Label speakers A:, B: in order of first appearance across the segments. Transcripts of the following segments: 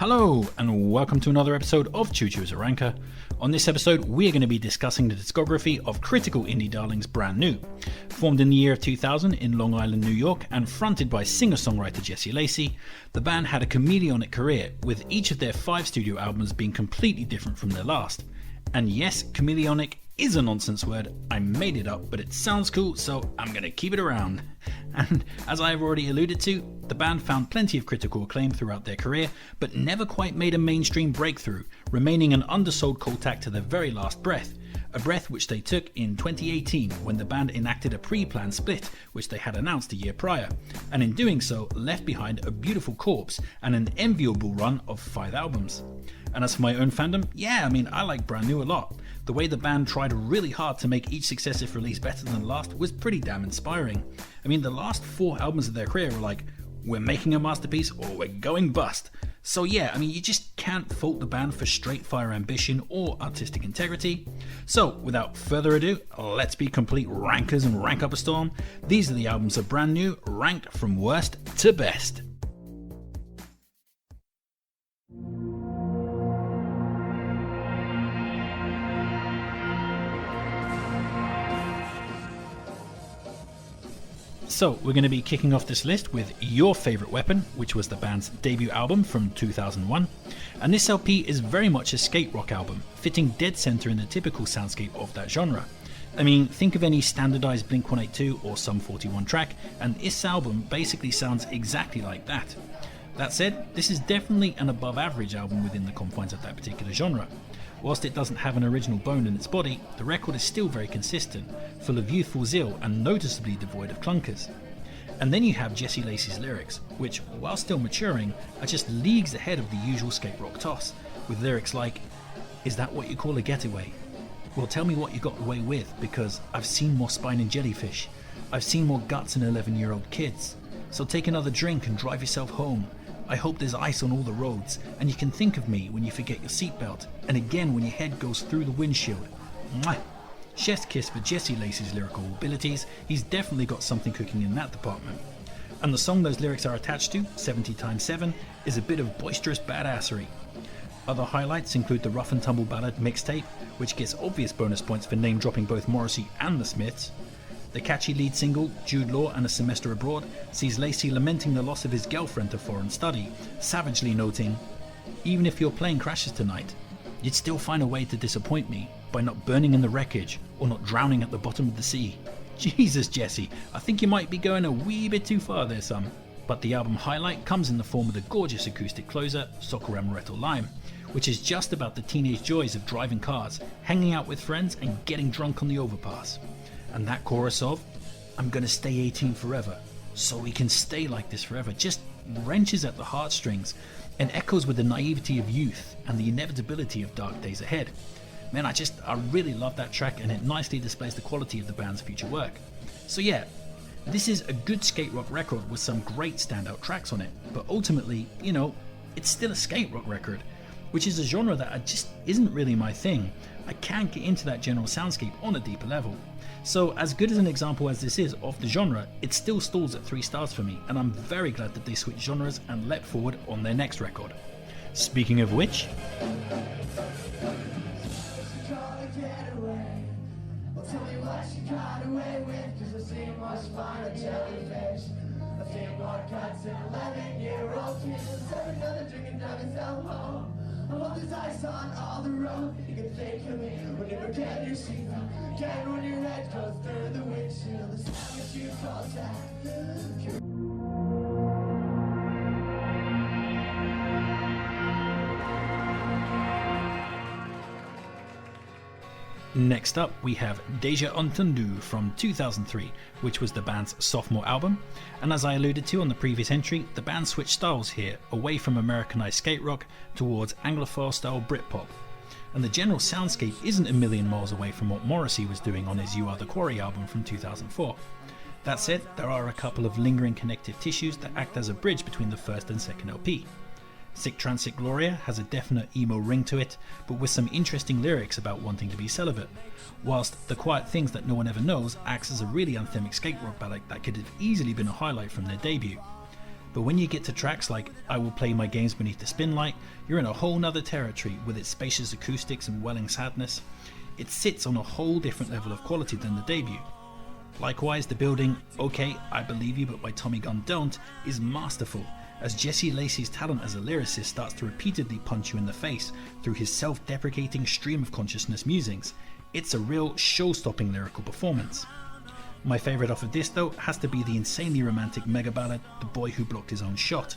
A: Hello and welcome to another episode of Chuchu as a Ranker. On this episode we are going to be discussing the discography of critical indie darlings Brand New. Formed in the year of 2000 in Long Island, New York and fronted by singer-songwriter Jesse Lacey, the band had a chameleonic career, with each of their 5 studio albums being completely different from their last. And yes, chameleonic is a nonsense word. I made it up, but it sounds cool, so I'm going to keep it around. And as I have already alluded to, the band found plenty of critical acclaim throughout their career, but never quite made a mainstream breakthrough, remaining an undersold cold tack to their very last breath. A breath which they took in 2018 when the band enacted a pre-planned split, which they had announced a year prior, and in doing so left behind a beautiful corpse and an enviable run of 5 albums. And as for my own fandom, I like Brand New a lot. The way the band tried really hard to make each successive release better than the last was pretty damn inspiring. The last 4 albums of their career were like, we're making a masterpiece or we're going bust. So you just can't fault the band for straight fire ambition or artistic integrity. So without further ado, let's be complete rankers and rank up a storm. These are the albums of Brand New, ranked from worst to best. So we're going to be kicking off this list with Your Favourite Weapon, which was the band's debut album from 2001, and this LP is very much a skate rock album, fitting dead centre in the typical soundscape of that genre. Think of any standardised Blink-182 or Sum 41 track, and this album basically sounds exactly like that. That said, this is definitely an above average album within the confines of that particular genre. Whilst it doesn't have an original bone in its body, the record is still very consistent, full of youthful zeal and noticeably devoid of clunkers. And then you have Jesse Lacey's lyrics, which, while still maturing, are just leagues ahead of the usual skate rock toss, with lyrics like, "Is that what you call a getaway? Well, tell me what you got away with, because I've seen more spine in jellyfish. I've seen more guts in 11-year-old kids. So take another drink and drive yourself home. I hope there's ice on all the roads, and you can think of me when you forget your seatbelt, and again when your head goes through the windshield." Mwah! Chef's kiss for Jesse Lacey's lyrical abilities. He's definitely got something cooking in that department. And the song those lyrics are attached to, 70 x 7, is a bit of boisterous badassery. Other highlights include the Rough and Tumble Ballad mixtape, which gets obvious bonus points for name dropping both Morrissey and the Smiths. The catchy lead single, Jude Law and a Semester Abroad, sees Lacey lamenting the loss of his girlfriend to foreign study, savagely noting, "Even if your plane crashes tonight, you'd still find a way to disappoint me by not burning in the wreckage or not drowning at the bottom of the sea." Jesus, Jesse, I think you might be going a wee bit too far there, son. But the album highlight comes in the form of the gorgeous acoustic closer, Soccer Amaretto Lime, which is just about the teenage joys of driving cars, hanging out with friends and getting drunk on the overpass. And that chorus of, "I'm gonna stay 18 forever, so we can stay like this forever," just wrenches at the heartstrings and echoes with the naivety of youth and the inevitability of dark days ahead. Man, I really love that track, and it nicely displays the quality of the band's future work. So this is a good skate rock record with some great standout tracks on it, but ultimately, it's still a skate rock record, which is a genre that just isn't really my thing. I can't get into that general soundscape on a deeper level. So as good as an example as this is of the genre, it still stalls at 3 stars for me, and I'm very glad that they switched genres and leapt forward on their next record. Speaking of which,
B: I love this ice on all the road. You can think of me whenever can you see me. Can when your head goes through the windshield. The sound that you contact.
A: next up we have Deja Entendu from 2003, which was the band's sophomore album, and as I alluded to on the previous entry, the band switched styles here, away from Americanized skate rock towards Anglophile style Britpop. And the general soundscape isn't a million miles away from what Morrissey was doing on his You Are The Quarry album from 2004. That said, there are a couple of lingering connective tissues that act as a bridge between the first and second LP. Sic Transit Gloria has a definite emo ring to it, but with some interesting lyrics about wanting to be celibate, whilst The Quiet Things That No One Ever Knows acts as a really anthemic skate rock ballad that could have easily been a highlight from their debut. but when you get to tracks like I Will Play My Games Beneath the Spinlight, you're in a whole nother territory with its spacious acoustics and welling sadness. It sits on a whole different level of quality than the debut. Likewise, the building Okay, I Believe You But My Tommy Gun Don't is masterful, as Jesse Lacey's talent as a lyricist starts to repeatedly punch you in the face through his self-deprecating stream of consciousness musings. It's a real show-stopping lyrical performance. My favourite off of this though has to be the insanely romantic mega ballad The Boy Who Blocked His Own Shot,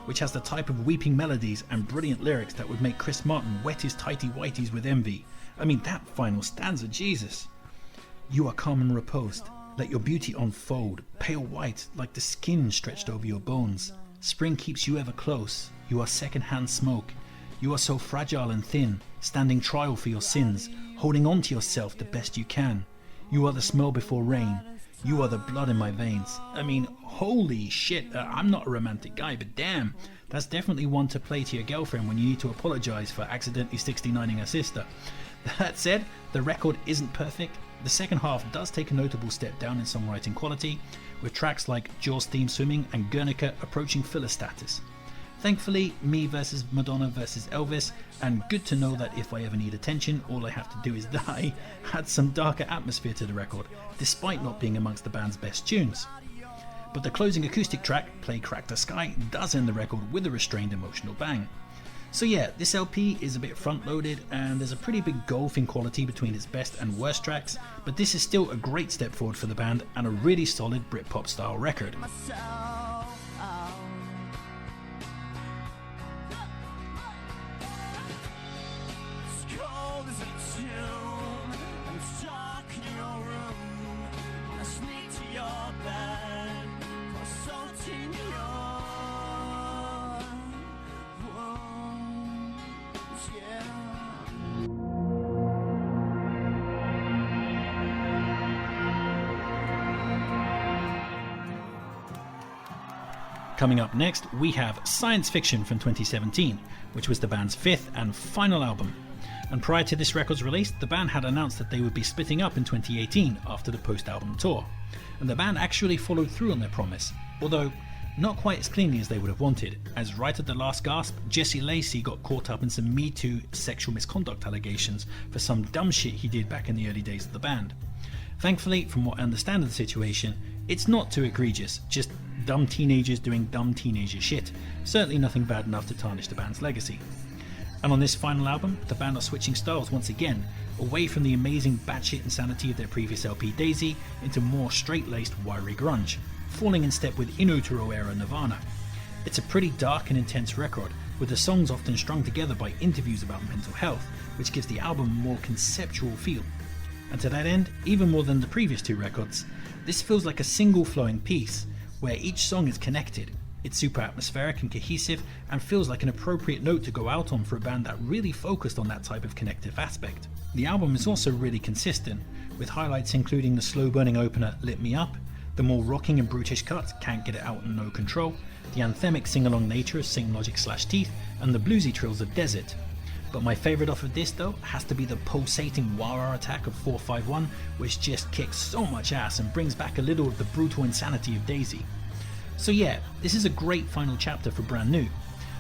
A: which has the type of weeping melodies and brilliant lyrics that would make Chris Martin wet his tighty whities with envy. I mean, that final stanza, Jesus. You are calm and reposed, let your beauty unfold, pale white like the skin stretched over your bones. Spring keeps you ever close, you are second-hand smoke. You are so fragile and thin, standing trial for your sins, holding on to yourself the best you can. You are the smell before rain, you are the blood in my veins. I mean, holy shit, I'm not a romantic guy, but damn, that's definitely one to play to your girlfriend when you need to apologise for accidentally 69ing her sister. That said, the record isn't perfect. The second half does take a notable step down in songwriting quality, with tracks like Jaws Theme Swimming and Guernica approaching filler status. Thankfully, Me vs Madonna vs Elvis and Good to Know That If I Ever Need Attention, All I Have to Do Is Die had some darker atmosphere to the record, despite not being amongst the band's best tunes. But the closing acoustic track, Play Crack the Sky, does end the record with a restrained emotional bang. So yeah, this LP is a bit front-loaded and there's a pretty big gulf in quality between its best and worst tracks, but this is still a great step forward for the band and a really solid Britpop style record. Coming up next, we have Science Fiction from 2017, which was the band's fifth and final album. And prior to this record's release, the band had announced that they would be splitting up in 2018 after the post-album tour. And the band actually followed through on their promise, although not quite as cleanly as they would have wanted, as right at the last gasp, Jesse Lacey got caught up in some Me Too sexual misconduct allegations for some dumb shit he did back in the early days of the band. Thankfully, from what I understand of the situation, it's not too egregious, just dumb teenagers doing dumb teenager shit. Certainly nothing bad enough to tarnish the band's legacy. And on this final album, the band are switching styles once again, away from the amazing batshit insanity of their previous LP Daisy into more straight-laced wiry grunge, falling in step with In Utero era Nirvana. It's a pretty dark and intense record, with the songs often strung together by interviews about mental health, which gives the album a more conceptual feel. And to that end, even more than the previous two records, this feels like a single flowing piece, where each song is connected. It's super atmospheric and cohesive, and feels like an appropriate note to go out on for a band that really focused on that type of connective aspect. The album is also really consistent, with highlights including the slow-burning opener Lit Me Up, the more rocking and brutish cuts Can't Get It Out and No Control, the anthemic sing-along nature of Sing Logic / Teeth, and the bluesy trills of Desert. But my favourite off of this though has to be the pulsating wah-wah attack of 451, which just kicks so much ass and brings back a little of the brutal insanity of Daisy. So yeah, this is a great final chapter for Brand New.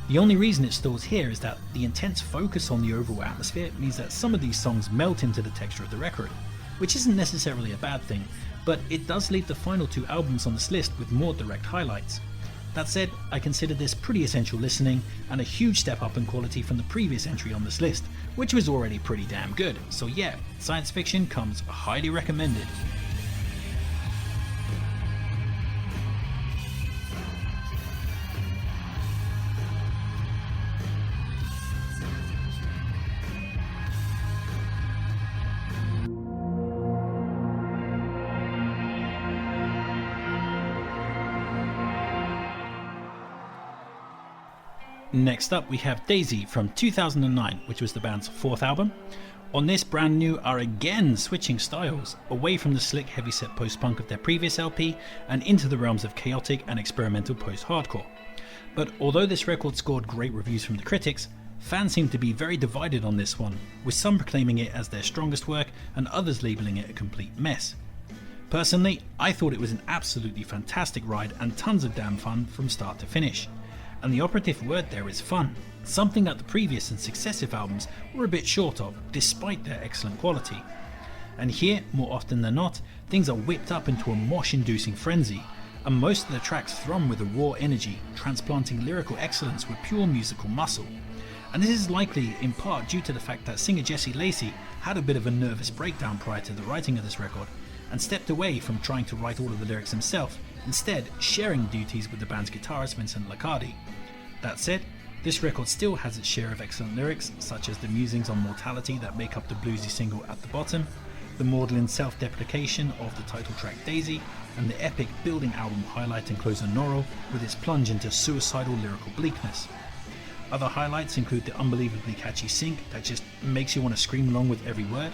A: The only reason it stalls here is that the intense focus on the overall atmosphere means that some of these songs melt into the texture of the record, which isn't necessarily a bad thing, but it does leave the final two albums on this list with more direct highlights. That said, I consider this pretty essential listening and a huge step up in quality from the previous entry on this list, which was already pretty damn good. So yeah, Science Fiction comes highly recommended. Next up we have Daisy from 2009, which was the band's fourth album. On this, Brand New are again switching styles, away from the slick heavyset post-punk of their previous LP and into the realms of chaotic and experimental post-hardcore. But although this record scored great reviews from the critics, fans seem to be very divided on this one, with some proclaiming it as their strongest work and others labelling it a complete mess. Personally, I thought it was an absolutely fantastic ride and tons of damn fun from start to finish. And the operative word there is fun, something that the previous and successive albums were a bit short of, despite their excellent quality. And here, more often than not, things are whipped up into a mosh-inducing frenzy, and most of the tracks thrum with a raw energy, transplanting lyrical excellence with pure musical muscle. And this is likely in part due to the fact that singer Jesse Lacey had a bit of a nervous breakdown prior to the writing of this record, and stepped away from trying to write all of the lyrics himself, instead sharing duties with the band's guitarist Vincent Liccardi. That said, this record still has its share of excellent lyrics, such as the musings on mortality that make up the bluesy single At the Bottom, the maudlin self-deprecation of the title track Daisy, and the epic building album highlight and closer Noro with its plunge into suicidal lyrical bleakness. Other highlights include the unbelievably catchy sync that just makes you want to scream along with every word,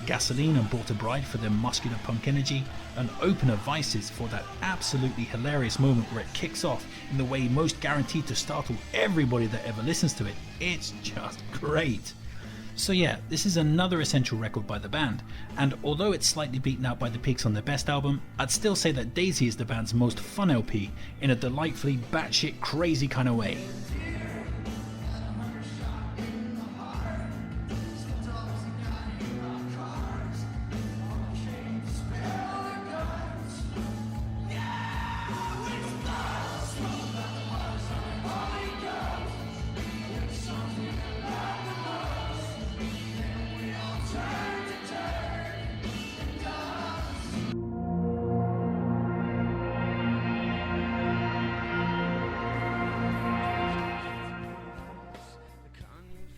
A: Gasoline and Bought a Bride for their muscular punk energy, and Opener Vices for that absolutely hilarious moment where it kicks off in the way most guaranteed to startle everybody that ever listens to it. It's just great. So yeah, this is another essential record by the band, and although it's slightly beaten out by the Peaks on their best album, I'd still say that Daisy is the band's most fun LP in a delightfully batshit crazy kind of way.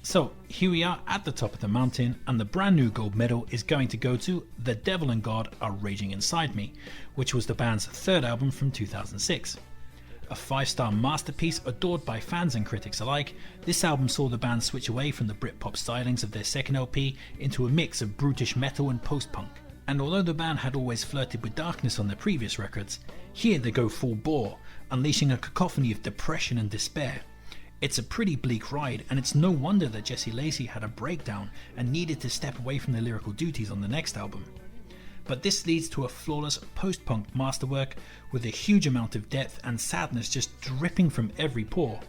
A: So here we are at the top of the mountain, and the brand new gold medal is going to go to The Devil and God Are Raging Inside Me, which was the band's third album from 2006. A 5-star masterpiece adored by fans and critics alike, this album saw the band switch away from the Britpop stylings of their second LP into a mix of brutish metal and post-punk. And although the band had always flirted with darkness on their previous records, here they go full bore, unleashing a cacophony of depression and despair. It's a pretty bleak ride, and it's no wonder that Jesse Lacey had a breakdown and needed to step away from the lyrical duties on the next album. But this leads to a flawless post-punk masterwork with a huge amount of depth and sadness just dripping from every pore.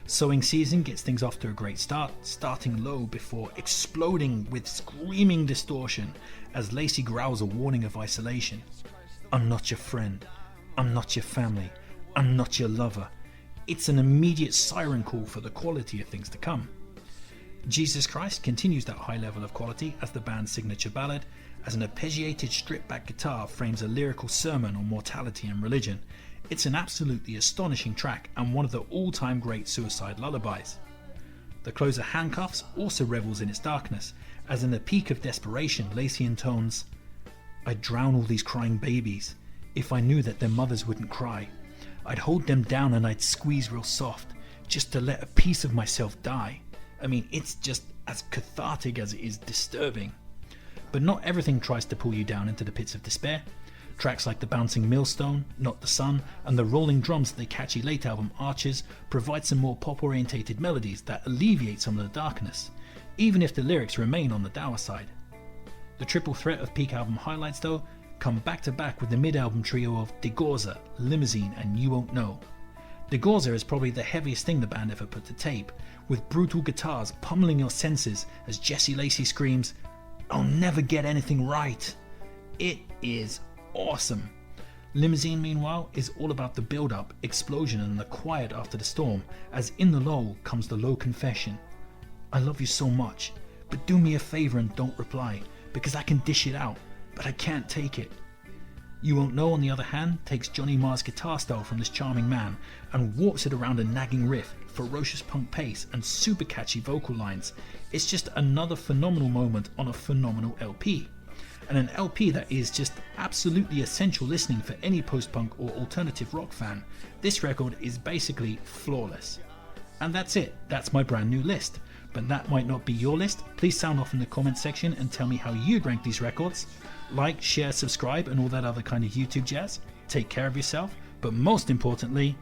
A: Sowing Season gets things off to a great start, starting low before exploding with screaming distortion as Lacey growls a warning of isolation. I'm not your friend, I'm not your family, I'm not your lover. It's an immediate siren call for the quality of things to come. Jesus Christ continues that high level of quality as the band's signature ballad, as an arpeggiated stripped-back guitar frames a lyrical sermon on mortality and religion. It's an absolutely astonishing track and one of the all-time great suicide lullabies. The closer Handcuffs also revels in its darkness, as in the peak of desperation, Lacey intones, I'd drown all these crying babies if I knew that their mothers wouldn't cry. I'd hold them down and I'd squeeze real soft, just to let a piece of myself die. I mean, it's just as cathartic as it is disturbing. But not everything tries to pull you down into the pits of despair. Tracks like the bouncing millstone, Not the Sun, and the rolling drums of the catchy late album Arches provide some more pop-orientated melodies that alleviate some of the darkness, even if the lyrics remain on the dour side. The triple threat of peak album highlights, though, come back to back with the mid-album trio of De Gorza, Limousine and You Won't Know. De Gorza is probably the heaviest thing the band ever put to tape, with brutal guitars pummeling your senses as Jesse Lacey screams, I'll never get anything right. It is awesome. Limousine, meanwhile, is all about the build-up, explosion and the quiet after the storm, as in the lull comes the low confession. I love you so much, but do me a favor and don't reply, because I can dish it out, but I can't take it. You Won't Know, on the other hand, takes Johnny Marr's guitar style from this charming man and warps it around a nagging riff, ferocious punk pace and super catchy vocal lines. It's just another phenomenal moment on a phenomenal LP. And an LP that is just absolutely essential listening for any post-punk or alternative rock fan. This record is basically flawless. And that's it, that's my brand new list. But that might not be your list. Please sound off in the comment section and tell me how you'd rank these records. Like, share, subscribe and all that other kind of YouTube jazz. Take care of yourself, but most importantly,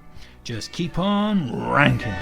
A: just keep on ranking.